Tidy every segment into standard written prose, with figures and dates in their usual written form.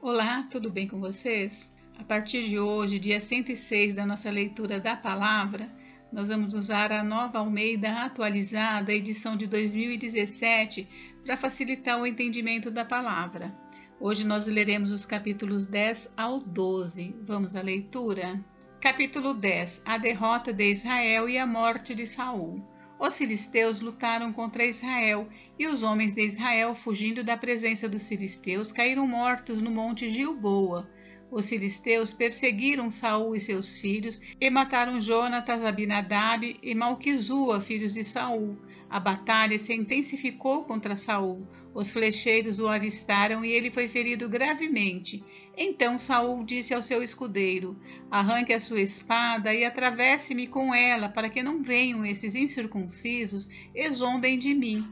Olá, tudo bem com vocês? A partir de hoje, dia 106 da nossa leitura da palavra, nós vamos usar a Nova Almeida atualizada, edição de 2017, para facilitar o entendimento da palavra. Hoje nós leremos os capítulos 10 ao 12. Vamos à leitura? Capítulo 10. A derrota de Israel e a morte de Saul. Os filisteus lutaram contra Israel, e os homens de Israel, fugindo da presença dos filisteus, caíram mortos no monte Gilboa. Os filisteus perseguiram Saul e seus filhos, e mataram Jonatas, Abinadab e Malquizua, filhos de Saul. A batalha se intensificou contra Saul. Os flecheiros o avistaram e ele foi ferido gravemente. Então Saul disse ao seu escudeiro: arranque a sua espada e atravesse-me com ela, para que não venham esses incircuncisos e zombem de mim.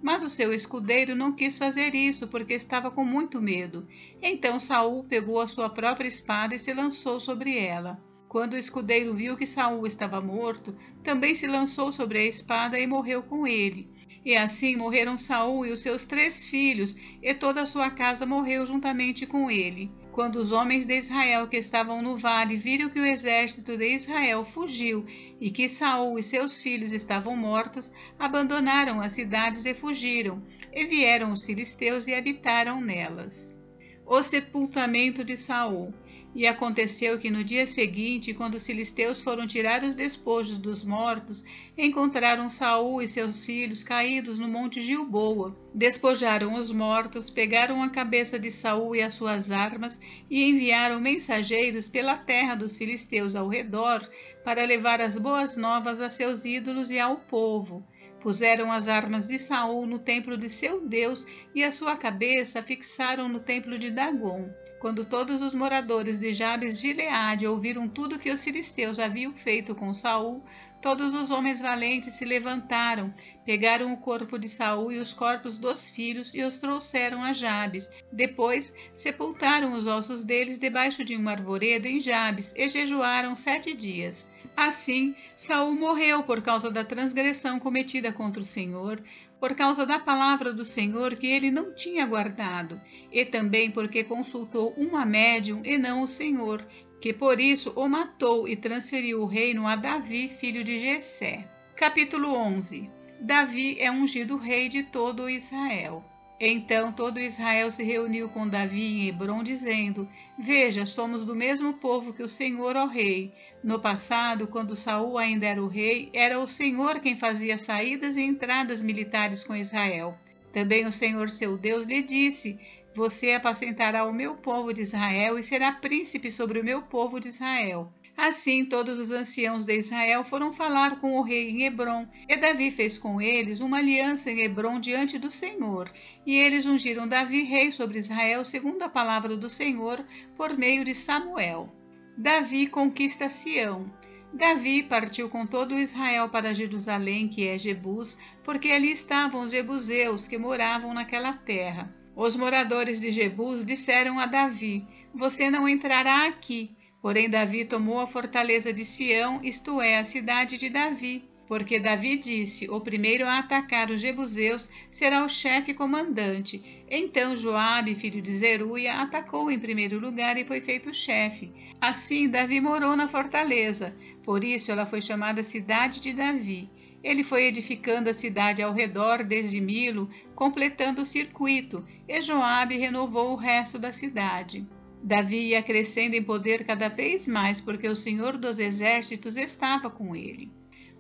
Mas o seu escudeiro não quis fazer isso, porque estava com muito medo. Então Saul pegou a sua própria espada e se lançou sobre ela. Quando o escudeiro viu que Saul estava morto, também se lançou sobre a espada e morreu com ele. E assim morreram Saul e os seus 3 filhos, e toda a sua casa morreu juntamente com ele. Quando os homens de Israel que estavam no vale viram que o exército de Israel fugiu e que Saul e seus filhos estavam mortos, abandonaram as cidades e fugiram, e vieram os filisteus e habitaram nelas. O sepultamento de Saul. E aconteceu que no dia seguinte, quando os filisteus foram tirar os despojos dos mortos, encontraram Saul e seus filhos caídos no monte Gilboa. Despojaram os mortos, pegaram a cabeça de Saul e as suas armas e enviaram mensageiros pela terra dos filisteus ao redor para levar as boas novas a seus ídolos e ao povo. Puseram as armas de Saul no templo de seu Deus e a sua cabeça fixaram no templo de Dagon. Quando todos os moradores de Jabes de Gileade ouviram tudo que os filisteus haviam feito com Saul, todos os homens valentes se levantaram, pegaram o corpo de Saul e os corpos dos filhos e os trouxeram a Jabes. Depois sepultaram os ossos deles debaixo de um arvoredo em Jabes e jejuaram 7 dias. Assim, Saul morreu por causa da transgressão cometida contra o Senhor, por causa da palavra do Senhor que ele não tinha guardado, e também porque consultou uma médium e não o Senhor, que por isso o matou e transferiu o reino a Davi, filho de Jessé. Capítulo 11. Davi é ungido rei de todo Israel. Então todo Israel se reuniu com Davi em Hebrom, dizendo: veja, somos do mesmo povo que o Senhor, ó rei. No passado, quando Saul ainda era o rei, era o Senhor quem fazia saídas e entradas militares com Israel. Também o Senhor seu Deus lhe disse: você apacentará o meu povo de Israel e será príncipe sobre o meu povo de Israel. Assim, todos os anciãos de Israel foram falar com o rei em Hebrom, e Davi fez com eles uma aliança em Hebrom diante do Senhor, e eles ungiram Davi rei sobre Israel segundo a palavra do Senhor, por meio de Samuel. Davi conquista Sião. Davi partiu com todo Israel para Jerusalém, que é Jebus, porque ali estavam os jebuseus que moravam naquela terra. Os moradores de Jebus disseram a Davi: você não entrará aqui. Porém Davi tomou a fortaleza de Sião, isto é, a cidade de Davi, porque Davi disse: o primeiro a atacar os jebuseus será o chefe comandante. Então Joabe, filho de Zeruia, atacou em primeiro lugar e foi feito chefe. Assim Davi morou na fortaleza, por isso ela foi chamada cidade de Davi. Ele foi edificando a cidade ao redor desde Milo, completando o circuito, e Joabe renovou o resto da cidade. Davi ia crescendo em poder cada vez mais, porque o Senhor dos Exércitos estava com ele.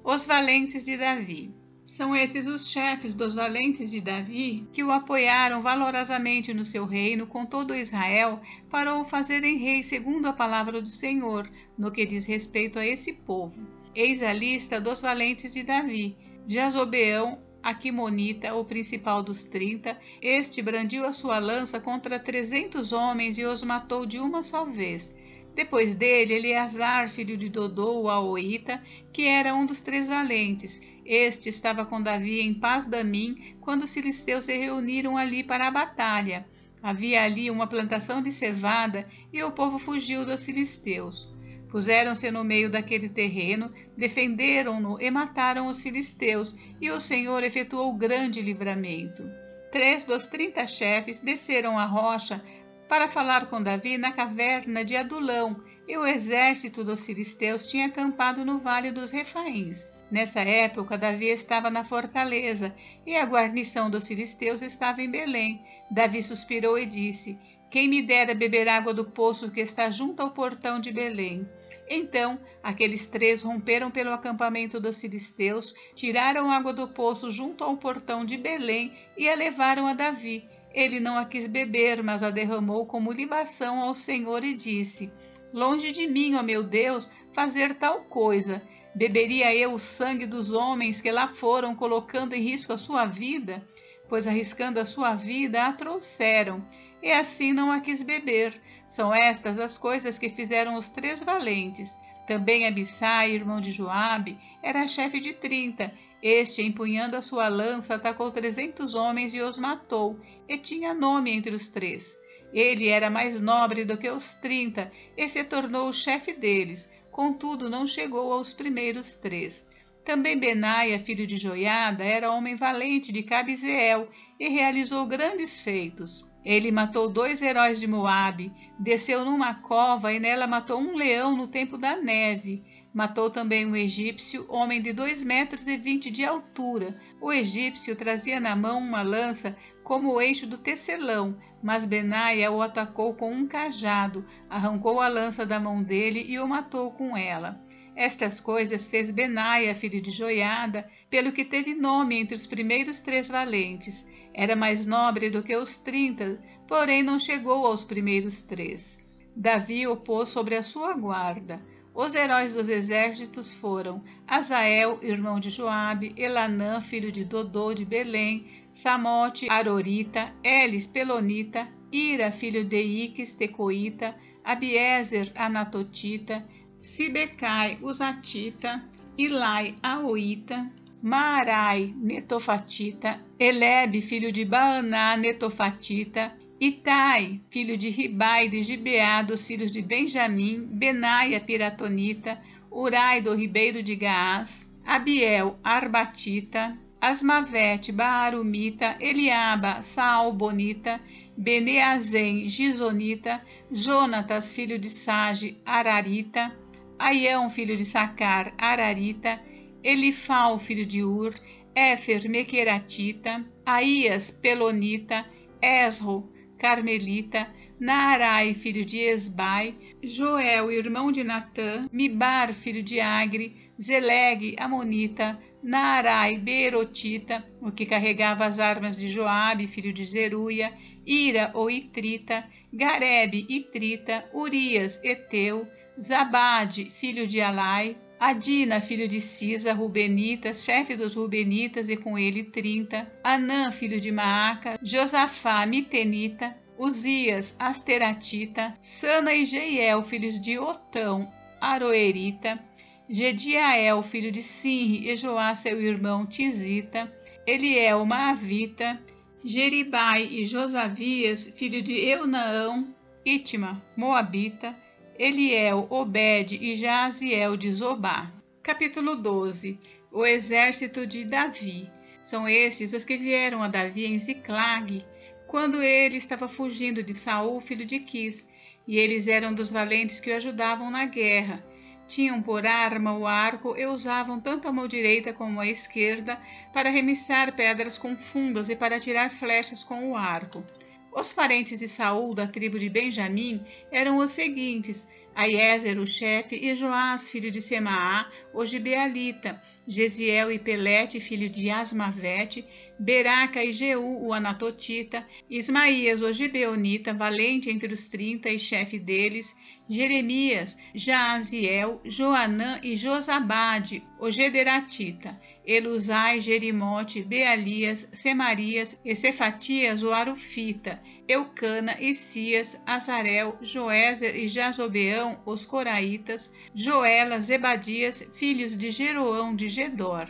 Os valentes de Davi. São esses os chefes dos valentes de Davi que o apoiaram valorosamente no seu reino com todo Israel para o fazerem rei segundo a palavra do Senhor, no que diz respeito a esse povo. Eis a lista dos valentes de Davi: Jazobeão, Aquimonita, o principal dos 30, este brandiu a sua lança contra 300 homens e os matou de uma só vez. Depois dele, Eleazar, filho de Dodô, o Aoíta, que era um dos 3 valentes. Este estava com Davi em Pas-damim, quando os filisteus se reuniram ali para a batalha. Havia ali uma plantação de cevada e o povo fugiu dos filisteus. Puseram-se no meio daquele terreno, defenderam-no e mataram os filisteus, e o Senhor efetuou grande livramento. 3 dos 30 chefes desceram a rocha para falar com Davi na caverna de Adulão, e o exército dos filisteus tinha acampado no vale dos Refaíns. Nessa época, Davi estava na fortaleza, e a guarnição dos filisteus estava em Belém. Davi suspirou e disse: quem me dera beber água do poço que está junto ao portão de Belém. Então, aqueles 3 romperam pelo acampamento dos filisteus, tiraram água do poço junto ao portão de Belém e a levaram a Davi. Ele não a quis beber, mas a derramou como libação ao Senhor e disse: longe de mim, ó meu Deus, fazer tal coisa. Beberia eu o sangue dos homens que lá foram, colocando em risco a sua vida? Pois arriscando a sua vida a trouxeram, e assim não a quis beber. São estas as coisas que fizeram os 3 valentes. Também Abissai, irmão de Joabe, era chefe de 30. Este, empunhando a sua lança, atacou 300 homens e os matou, e tinha nome entre os 3. Ele era mais nobre do que os 30, e se tornou o chefe deles. Contudo, não chegou aos primeiros 3. Também Benaia, filho de Joiada, era homem valente de Cabizeel, e realizou grandes feitos. Ele matou 2 heróis de Moabe, desceu numa cova e nela matou um leão no tempo da neve. Matou também um egípcio, homem de 2,20 metros de altura. O egípcio trazia na mão uma lança como o eixo do tecelão, mas Benaia o atacou com um cajado, arrancou a lança da mão dele e o matou com ela. Estas coisas fez Benaia, filho de Joiada, pelo que teve nome entre os primeiros 3 valentes. Era mais nobre do que os 30, porém não chegou aos primeiros 3. Davi o pôs sobre a sua guarda. Os heróis dos exércitos foram Azael, irmão de Joabe, Elanã, filho de Dodô de Belém, Samote, Arorita, Elis, Pelonita, Ira, filho de Iques, Tecoíta, Abiezer, Anatotita, Sibecai, Uzatita, Ilai, Aoíta, Maarai, Netofatita, Elebe, filho de Baaná, Netofatita, Itai, filho de Ribai, de Gibeá, dos filhos de Benjamim, Benaia, Piratonita, Urai, do ribeiro de Gaás, Abiel, Arbatita, Asmavete, Baarumita, Eliaba, Saalbonita, Beneazem, Gizonita, Jonatas, filho de Sage, Ararita, Aião, filho de Sacar, Ararita, Elifal, filho de Ur, Éfer, Mequeratita, Aías, Pelonita, Esro, Carmelita, Naarai, filho de Esbai, Joel, irmão de Natã, Mibar, filho de Agri, Zeleg, Amonita, Naarai, Beerotita, o que carregava as armas de Joabe, filho de Zeruia, Ira, ou Itrita, Garebe, Itrita, Urias, Eteu, Zabade, filho de Alai, Adina, filho de Sisa, Rubenita, chefe dos Rubenitas, e com ele 30, Anã, filho de Maaca, Josafá, Mitenita, Uzias, Asteratita, Sana e Jeiel, filhos de Otão, Aroerita, Gediael, filho de Sinri, e Joá, seu irmão, Tizita, Eliel, Maavita, Jeribai e Josavias, filho de Eunaão, Itma, Moabita, Eliel, Obed e Jaziel de Zobá. Capítulo 12. O exército de Davi. São estes os que vieram a Davi em Ziclag, quando ele estava fugindo de Saul, filho de Quis, e eles eram dos valentes que o ajudavam na guerra. Tinham por arma o arco e usavam tanto a mão direita como a esquerda para arremessar pedras com fundas e para atirar flechas com o arco. Os parentes de Saul, da tribo de Benjamim, eram os seguintes: Aiezer, o chefe, e Joás, filho de Semaá, o gibealita, Gesiel e Pelete, filho de Asmavete, Beraca e Jeú, o anatotita, Ismaías, o gibeonita, valente entre os 30 e chefe deles, Jeremias, Jaaziel, Joanã e Josabade, o gederatita, Elusai, Jerimote, Bealias, Semarias e Cefatias, o arufita, Eucana, Isias, Azarel, Joézer e Jazobeão, os coraitas, Joela, Zebadias, filhos de Jeroão de Gedor.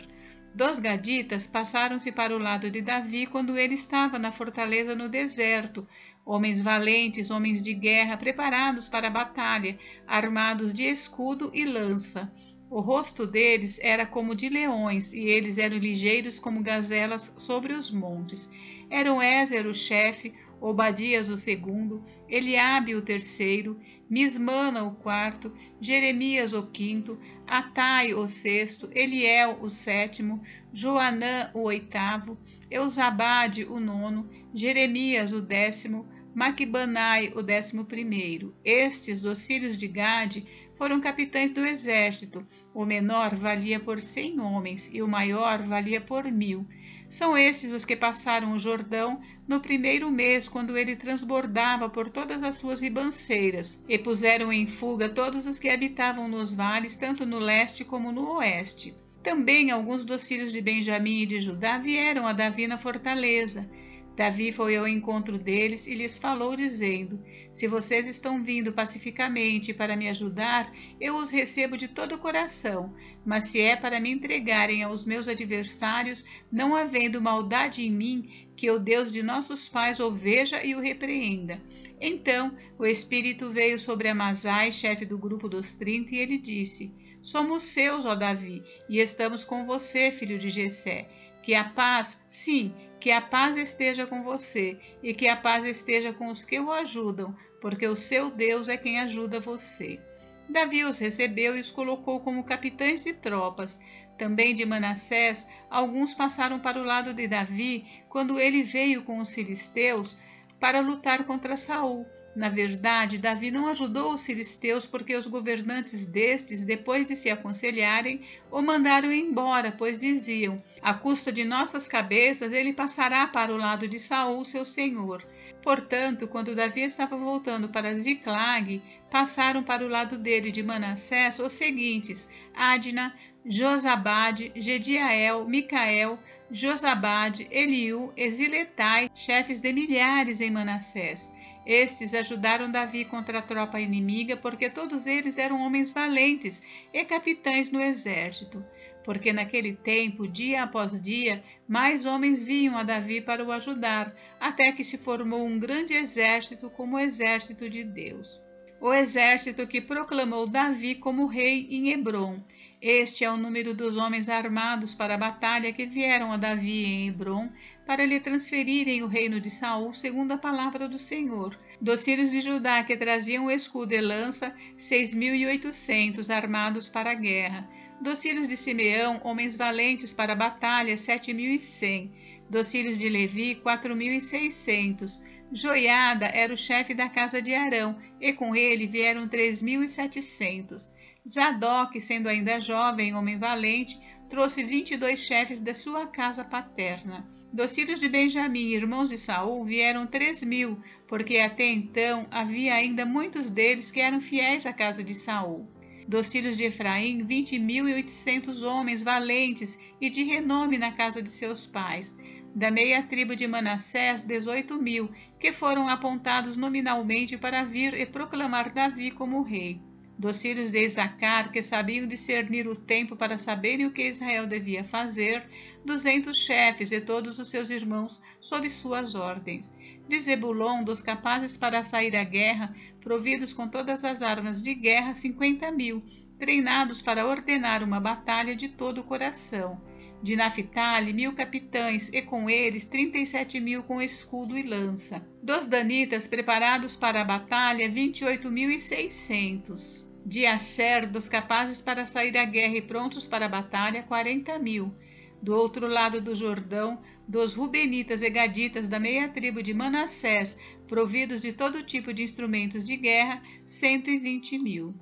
Dos gaditas passaram-se para o lado de Davi quando ele estava na fortaleza no deserto, homens valentes, homens de guerra, preparados para a batalha, armados de escudo e lança. O rosto deles era como de leões, e eles eram ligeiros como gazelas sobre os montes. Eram Ézer, o chefe, Obadias o segundo, Eliabe o terceiro, Mismana o quarto, Jeremias o quinto, Atai o sexto, Eliel o sétimo, Joanã o oitavo, Eusabade o nono, Jeremias o décimo, Maquibanai o 11º. Estes, dos filhos de Gade, foram capitães do exército. O menor valia por 100 homens e o maior valia por 1000. São estes os que passaram o Jordão no primeiro mês, quando ele transbordava por todas as suas ribanceiras, e puseram em fuga todos os que habitavam nos vales, tanto no leste como no oeste. Também alguns dos filhos de Benjamim e de Judá vieram a Davi na fortaleza. Davi foi ao encontro deles e lhes falou, dizendo: Se vocês estão vindo pacificamente para me ajudar, eu os recebo de todo o coração. Mas se é para me entregarem aos meus adversários, não havendo maldade em mim, que o Deus de nossos pais o veja e o repreenda. Então o Espírito veio sobre Amasai, chefe do grupo dos 30, e ele disse: Somos seus, ó Davi, e estamos com você, filho de Jessé. Que a paz, sim, que a paz esteja com você, e que a paz esteja com os que o ajudam, porque o seu Deus é quem ajuda você. Davi os recebeu e os colocou como capitães de tropas. Também de Manassés, alguns passaram para o lado de Davi, quando ele veio com os filisteus para lutar contra Saul. Na verdade, Davi não ajudou os filisteus porque os governantes destes, depois de se aconselharem, o mandaram embora, pois diziam: à custa de nossas cabeças, ele passará para o lado de Saul, seu senhor. Portanto, quando Davi estava voltando para Ziclag, passaram para o lado dele de Manassés os seguintes: Adna, Josabade, Gediael, Micael, Josabade, Eliú e Ziletai, chefes de milhares em Manassés. Estes ajudaram Davi contra a tropa inimiga, porque todos eles eram homens valentes e capitães no exército. Porque naquele tempo, dia após dia, mais homens vinham a Davi para o ajudar, até que se formou um grande exército como o exército de Deus. O exército que proclamou Davi como rei em Hebrom. Este é o número dos homens armados para a batalha que vieram a Davi em Hebrom, para lhe transferirem o reino de Saul, segundo a palavra do Senhor. Dos filhos de Judá que traziam escudo e lança, 6.800 armados para a guerra. Dos filhos de Simeão, homens valentes para a batalha, 7.100. Dos filhos de Levi, 4.600. Joiada era o chefe da casa de Arão, e com ele vieram 3.700. Zadok, sendo ainda jovem, homem valente, trouxe 22 chefes da sua casa paterna. Dos filhos de Benjamim, irmãos de Saul, vieram 3.000, porque até então havia ainda muitos deles que eram fiéis à casa de Saul. Dos filhos de Efraim, 20.800 homens valentes e de renome na casa de seus pais. Da meia tribo de Manassés, 18.000, que foram apontados nominalmente para vir e proclamar Davi como rei. Dos filhos de Isacar, que sabiam discernir o tempo para saberem o que Israel devia fazer, 200 chefes e todos os seus irmãos sob suas ordens. De Zebulon, dos capazes para sair à guerra, providos com todas as armas de guerra, 50.000, treinados para ordenar uma batalha de todo o coração. De Naphtali, 1.000 capitães, e com eles 37.000 com escudo e lança. Dos danitas, preparados para a batalha, 28.600. De Asser, dos capazes para sair à guerra e prontos para a batalha, 40.000. Do outro lado do Jordão, dos Rubenitas e Gaditas da meia tribo de Manassés, providos de todo tipo de instrumentos de guerra, 120.000.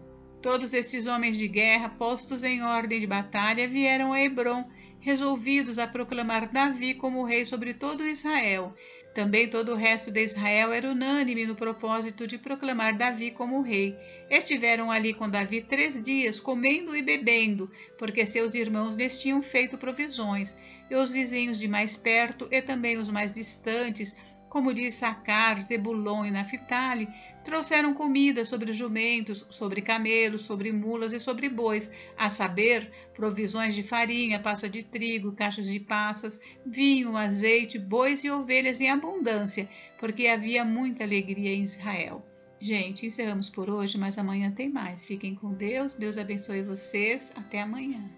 Todos esses homens de guerra, postos em ordem de batalha, vieram a Hebrom, resolvidos a proclamar Davi como rei sobre todo Israel. Também todo o resto de Israel era unânime no propósito de proclamar Davi como rei. Estiveram ali com Davi 3 dias, comendo e bebendo, porque seus irmãos lhes tinham feito provisões, e os vizinhos de mais perto e também os mais distantes, como de Issacar, Zebulon e Naphtali, trouxeram comida sobre jumentos, sobre camelos, sobre mulas e sobre bois, a saber, provisões de farinha, pasta de trigo, caixas de passas, vinho, azeite, bois e ovelhas em abundância, porque havia muita alegria em Israel. Gente, encerramos por hoje, mas amanhã tem mais. Fiquem com Deus, Deus abençoe vocês, até amanhã.